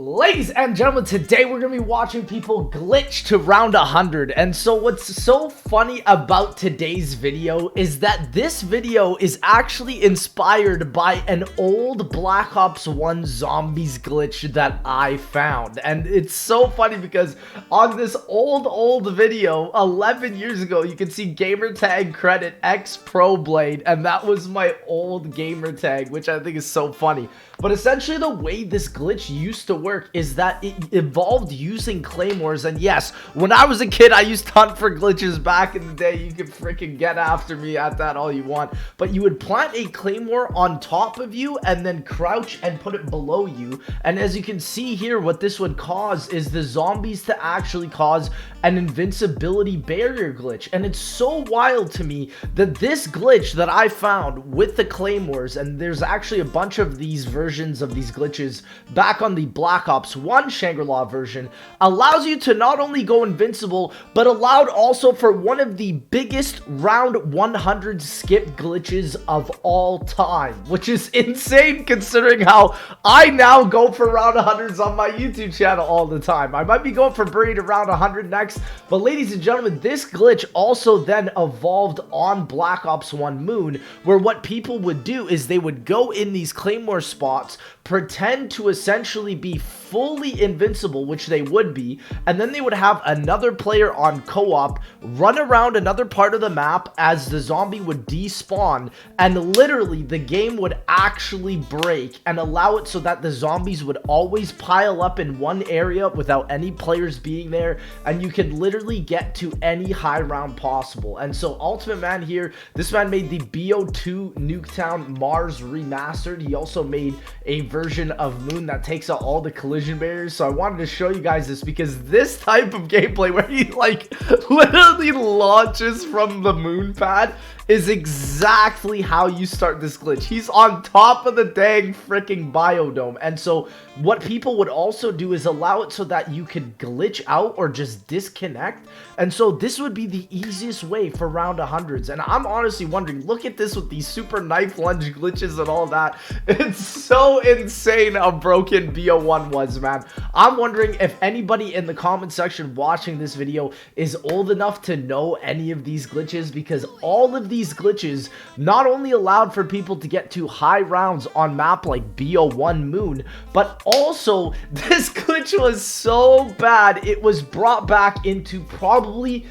Ladies and gentlemen, today we're going to be watching people glitch to round 100. And so what's so funny about today's video is that this video is actually inspired by an old Black Ops 1 zombies glitch that I found. And it's so funny because on this old video, 11 years ago, you can see gamertag credit X Pro Blade, and that was my old gamertag, which I think is so funny. But essentially the way this glitch used to work is that it evolved using claymores. And yes, when I was a kid, I used to hunt for glitches back in the day. You could freaking get after me at that all you want. But you would plant a claymore on top of you and then crouch and put it below you. And as you can see here, what this would cause is the zombies to actually cause an invincibility barrier glitch. And it's so wild to me that this glitch that I found with the claymores, and there's actually a bunch of these versions of these glitches back on the Black Ops 1 Shangri-La version, allows you to not only go invincible, but allowed also for one of the biggest round 100 skip glitches of all time, which is insane considering how I now go for round 100s on my YouTube channel all the time. I might be going for buried around 100 next, but ladies and gentlemen, this glitch also then evolved on Black Ops 1 Moon, where what people would do is they would go in these claymore spots, pretend to essentially be fully invincible, which they would be, and then they would have another player on co-op run around another part of the map as the zombie would despawn, and literally the game would actually break and allow it so that the zombies would always pile up in one area without any players being there, and you could literally get to any high round possible. And so Ultimate Man here, this man made the BO2 Nuketown Mars remastered. He also made a version of Moon that takes out all the collision barriers. So I wanted to show you guys this because this type of gameplay where he like literally launches from the moon pad is exactly how you start this glitch. He's on top of the dang freaking biodome. And so what people would also do is allow it so that you could glitch out or just disconnect. And so this would be the easiest way for round 100s. And I'm honestly wondering, look at this with these super knife lunge glitches and all that. It's so insane how broken BO1 was, man. I'm wondering if anybody in the comment section watching this video is old enough to know any of these glitches, because all of these glitches not only allowed for people to get to high rounds on map like BO1 Moon, but also this glitch was so bad it was brought back into probably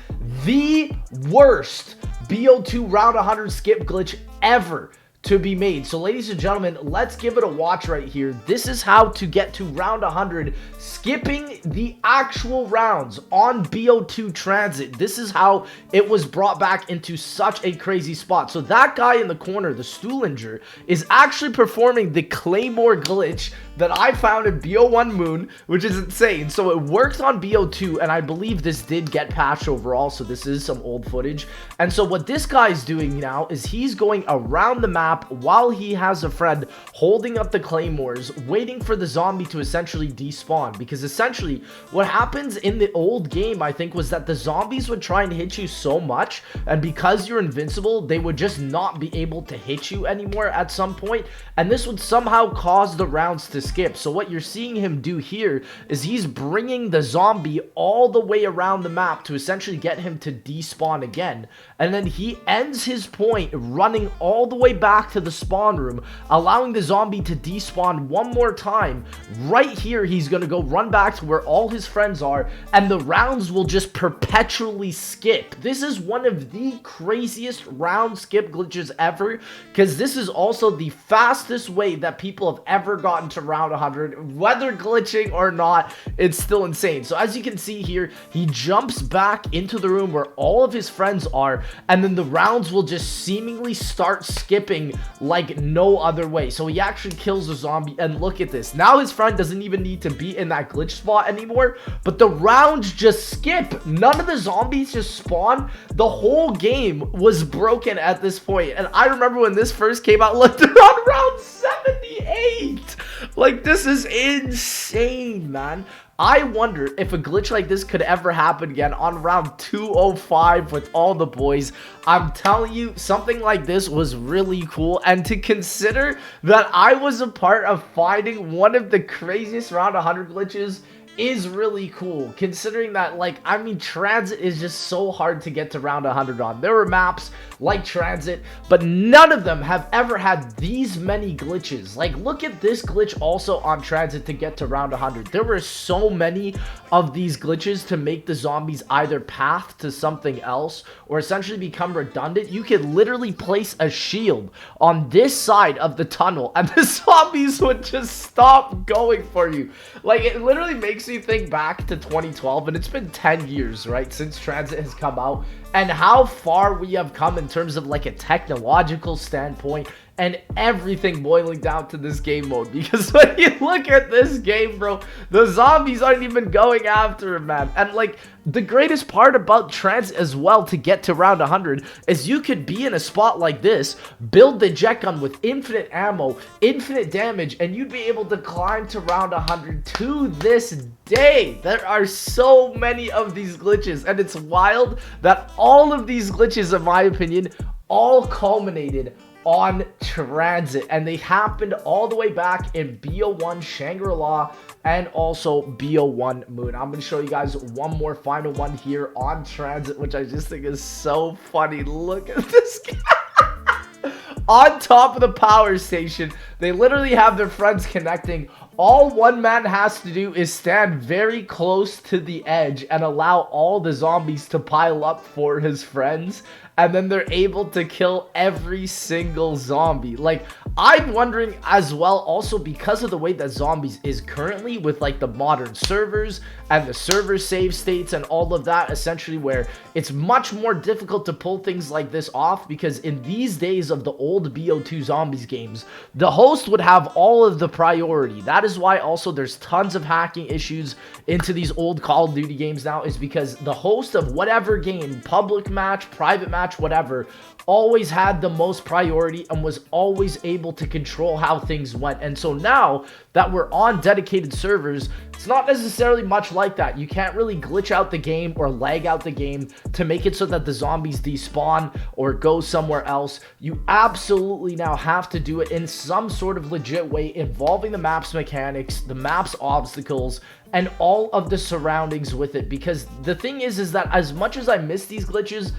the worst BO2 round 100 skip glitch ever to be made. So ladies and gentlemen, let's give it a watch right here. This is how to get to round 100 skipping the actual rounds on BO2 Transit. This is how it was brought back into such a crazy spot. So that guy in the corner, the Stoolinger, is actually performing the Claymore glitch that I found in BO1 Moon, which is insane. So it works on BO2, and I believe this did get patched overall, so this is some old footage. And so what this guy is doing now is he's going around the map while he has a friend holding up the claymores, waiting for the zombie to essentially despawn. Because essentially what happens in the old game, I think, was that the zombies would try and hit you so much, and because you're invincible, they would just not be able to hit you anymore at some point, and this would somehow cause the rounds to skip. So what you're seeing him do here is he's bringing the zombie all the way around the map to essentially get him to despawn again, and then he ends his point running all the way back to the spawn room, allowing the zombie to despawn one more time. Right here, he's gonna go run back to where all his friends are, and the rounds will just perpetually skip. This is one of the craziest round skip glitches ever, because this is also the fastest way that people have ever gotten to round 100, whether glitching or not. It's still insane. So as you can see here, he jumps back into the room where all of his friends are, and then the rounds will just seemingly start skipping like no other way. So he actually kills the zombie, and look at this. Now his friend doesn't even need to be in that glitch spot anymore, but the rounds just skip. None of the zombies just spawn. The whole game was broken at this point. And I remember when this first came out, look, they're on round 70. 78. Like, this is insane, man. I wonder if a glitch like this could ever happen again on round 205 with all the boys. I'm telling you, something like this was really cool. And to consider that I was a part of finding one of the craziest round 100 glitches is really cool, considering that, like, I mean, Transit is just so hard to get to round 100 on. There were maps like Transit, but none of them have ever had these many glitches. Like, look at this glitch also on Transit to get to round 100. There were so many of these glitches to make the zombies either path to something else or essentially become redundant. You could literally place a shield on this side of the tunnel and the zombies would just stop going for you. Like, it literally makes you think back to 2012, and it's been 10 years, right, since Transit has come out, and how far we have come in terms of like a technological standpoint and everything boiling down to this game mode. Because when you look at this game, bro, the zombies aren't even going after him, man. And like, the greatest part about Transit as well to get to round 100 is you could be in a spot like this, build the jet gun with infinite ammo, infinite damage, and you'd be able to climb to round 100 to this day. There are so many of these glitches, and it's wild that all of these glitches, in my opinion, all culminated on Transit, and they happened all the way back in BO1 Shangri-La and also BO1 Moon. I'm going to show you guys one more final one here on Transit, which I just think is so funny. Look at this guy. On top of the power station, they literally have their friends connecting. All one man has to do is stand very close to the edge and allow all the zombies to pile up for his friends, and then they're able to kill every single zombie. Like, I'm wondering as well, also because of the way that zombies is currently with like the modern servers and the server save states and all of that, essentially where it's much more difficult to pull things like this off, because in these days of the old BO2 zombies games, the host would have all of the priority. That is why also there's tons of hacking issues into these old Call of Duty games now, is because the host of whatever game, public match, private match, whatever, always had the most priority and was always able to control how things went. And so now that we're on dedicated servers, it's not necessarily much like that. You can't really glitch out the game or lag out the game to make it so that the zombies despawn or go somewhere else. You absolutely now have to do it in some sort of legit way involving the map's mechanics, the map's obstacles, and all of the surroundings with it. Because the thing is that as much as I miss these glitches,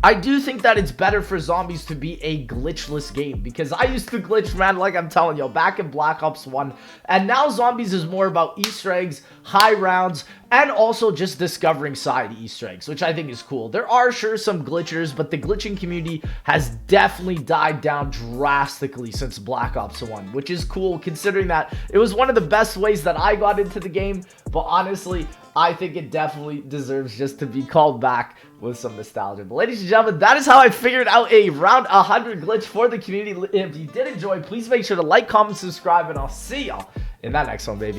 I do think that it's better for zombies to be a glitchless game, because I used to glitch, man, like I'm telling you, back in Black Ops 1, and now zombies is more about Easter eggs, high rounds, and also just discovering side Easter eggs, which I think is cool. There are sure some glitchers, but the glitching community has definitely died down drastically since Black Ops 1, which is cool considering that it was one of the best ways that I got into the game. But honestly, I think it definitely deserves just to be called back with some nostalgia. But ladies and gentlemen, that is how I figured out a round 100 glitch for the community. If you did enjoy, please make sure to like, comment, subscribe, and I'll see y'all in that next one, baby.